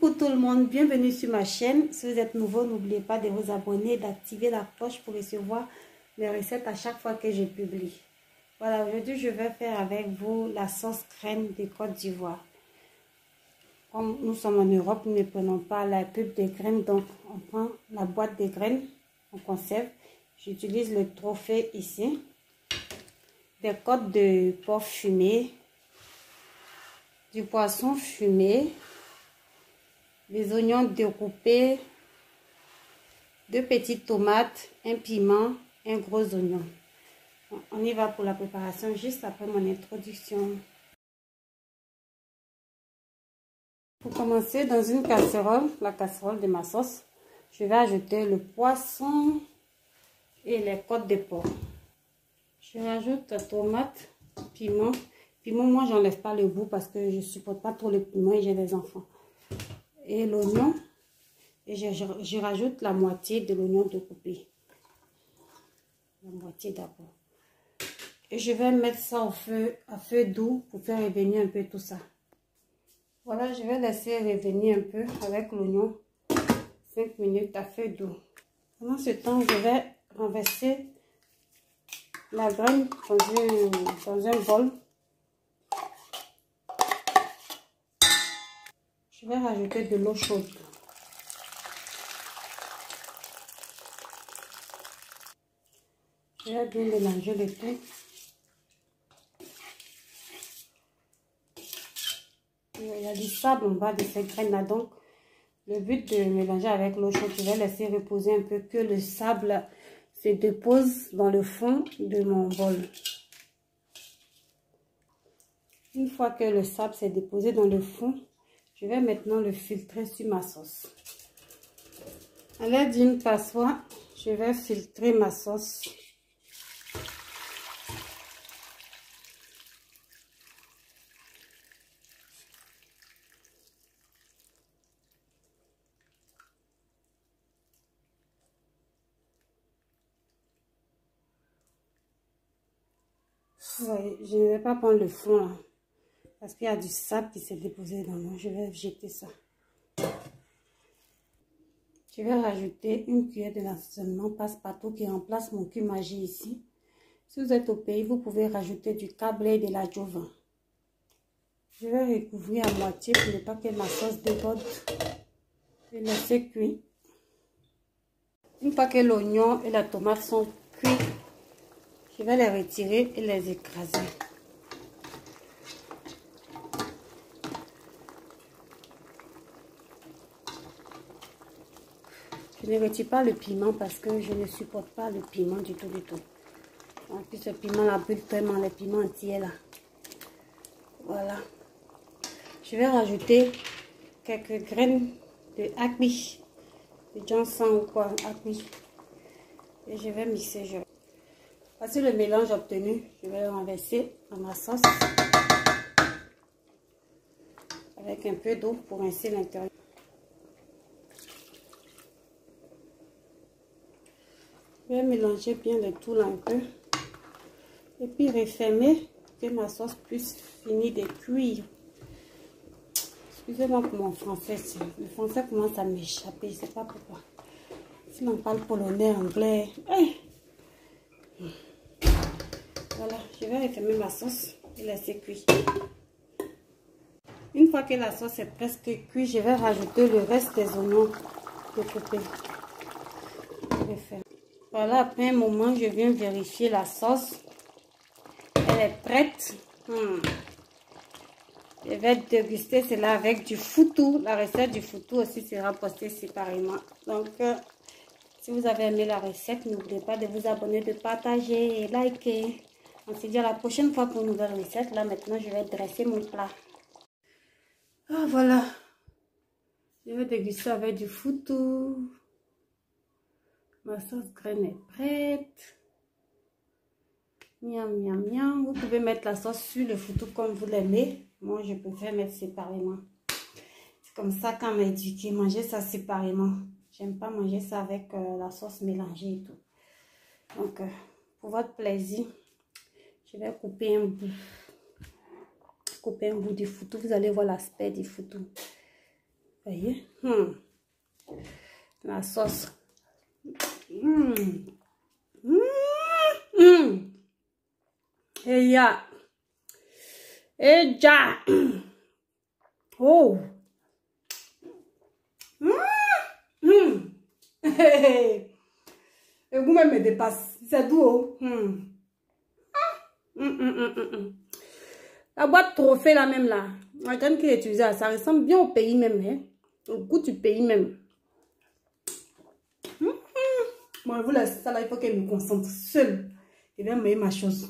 Coucou tout le monde, bienvenue sur ma chaîne. Si vous êtes nouveau, n'oubliez pas de vous abonner et d'activer la cloche pour recevoir mes recettes à chaque fois que je publie. Voilà, aujourd'hui je vais faire avec vous la sauce crème de Côte d'Ivoire. Comme nous sommes en Europe, nous ne prenons pas la pulpe de graines, donc on prend la boîte de graines, on conserve. J'utilise le trophée ici, des côtes de porc fumé, du poisson fumé, les oignons découpés, 2 petites tomates, un piment, un gros oignon. On y va pour la préparation juste après mon introduction. Pour commencer, dans une casserole, la casserole de ma sauce, je vais ajouter le poisson et les côtes de porc. Je rajoute la tomate, piment. Piment, moi, j'enlève pas le goût parce que je supporte pas trop le piment et j'ai des enfants. Et l'oignon, et je rajoute la moitié de l'oignon découpé. La moitié d'abord. Et je vais mettre ça à feu doux pour faire revenir un peu tout ça. Voilà, je vais laisser revenir un peu avec l'oignon 5 minutes à feu doux. Pendant ce temps, je vais renverser la graine dans un bol. Je vais rajouter de l'eau chaude. Je vais bien mélanger le tout. Il y a du sable en bas de ces graines-là, donc le but de mélanger avec l'eau chaude, je vais laisser reposer un peu que le sable se dépose dans le fond de mon bol. Une fois que le sable s'est déposé dans le fond, je vais maintenant le filtrer sur ma sauce. À l'aide d'une passoire, je vais filtrer ma sauce. Ouais, je ne vais pas prendre le fond là, parce qu'il y a du sable qui s'est déposé dans moi. Je vais jeter ça. Je vais rajouter une cuillère de l'assaisonnement passe-partout qui remplace mon cumin Maggi ici. Si vous êtes au pays, vous pouvez rajouter du câble et de la jovan. Je vais recouvrir à moitié pour ne pas que ma sauce déborde. Je vais laisser cuire. Une fois que l'oignon et la tomate sont cuits, je vais les retirer et les écraser. Je ne retire pas le piment parce que je ne supporte pas le piment du tout. En plus, ce piment là brûle vraiment, les piments entiers là. Voilà. Je vais rajouter quelques graines de akmi, de ginseng ou quoi, akmi. Et je vais mixer. Voici le mélange obtenu. Je vais le renverser dans ma sauce avec un peu d'eau pour rincer l'intérieur. Je vais mélanger bien le tout là un peu. Et puis refermer que ma sauce puisse finir de cuire. Excusez-moi pour mon français. Le français commence à m'échapper. Je ne sais pas pourquoi. Si on parle polonais, anglais. Hey! Voilà, je vais refermer ma sauce et laisser cuire. Une fois que la sauce est presque cuite, je vais rajouter le reste des oignons découpés. Voilà, après un moment, je viens vérifier la sauce. Elle est prête. Je vais déguster cela avec du foutou. La recette du foutou aussi sera postée séparément. Donc, si vous avez aimé la recette, n'oubliez pas de vous abonner, de partager et liker. On se dit à la prochaine fois pour une nouvelle recette. Là, maintenant, je vais dresser mon plat. Ah, voilà. Je vais déguster avec du foutou. Ma sauce graine est prête. Miam, miam, miam. Vous pouvez mettre la sauce sur le foutou comme vous l'aimez. Moi, je préfère mettre séparément. C'est comme ça qu'on m'a éduqué. Manger ça séparément. J'aime pas manger ça avec la sauce mélangée et tout. Donc, pour votre plaisir, je vais couper un bout. Couper un bout du foutou. Vous allez voir l'aspect du foutou. Voyez? La sauce. Et ya. Et ja. Oh. Le goût même me dépasse. C'est doux. La boîte trophée là même là. Quelqu'un qui utilise ça ressemble bien au pays même. Hein? Au goût du pays même. Bon, vous laissez ça là, il faut qu'elle me concentre seule. Et bien, me ma chose.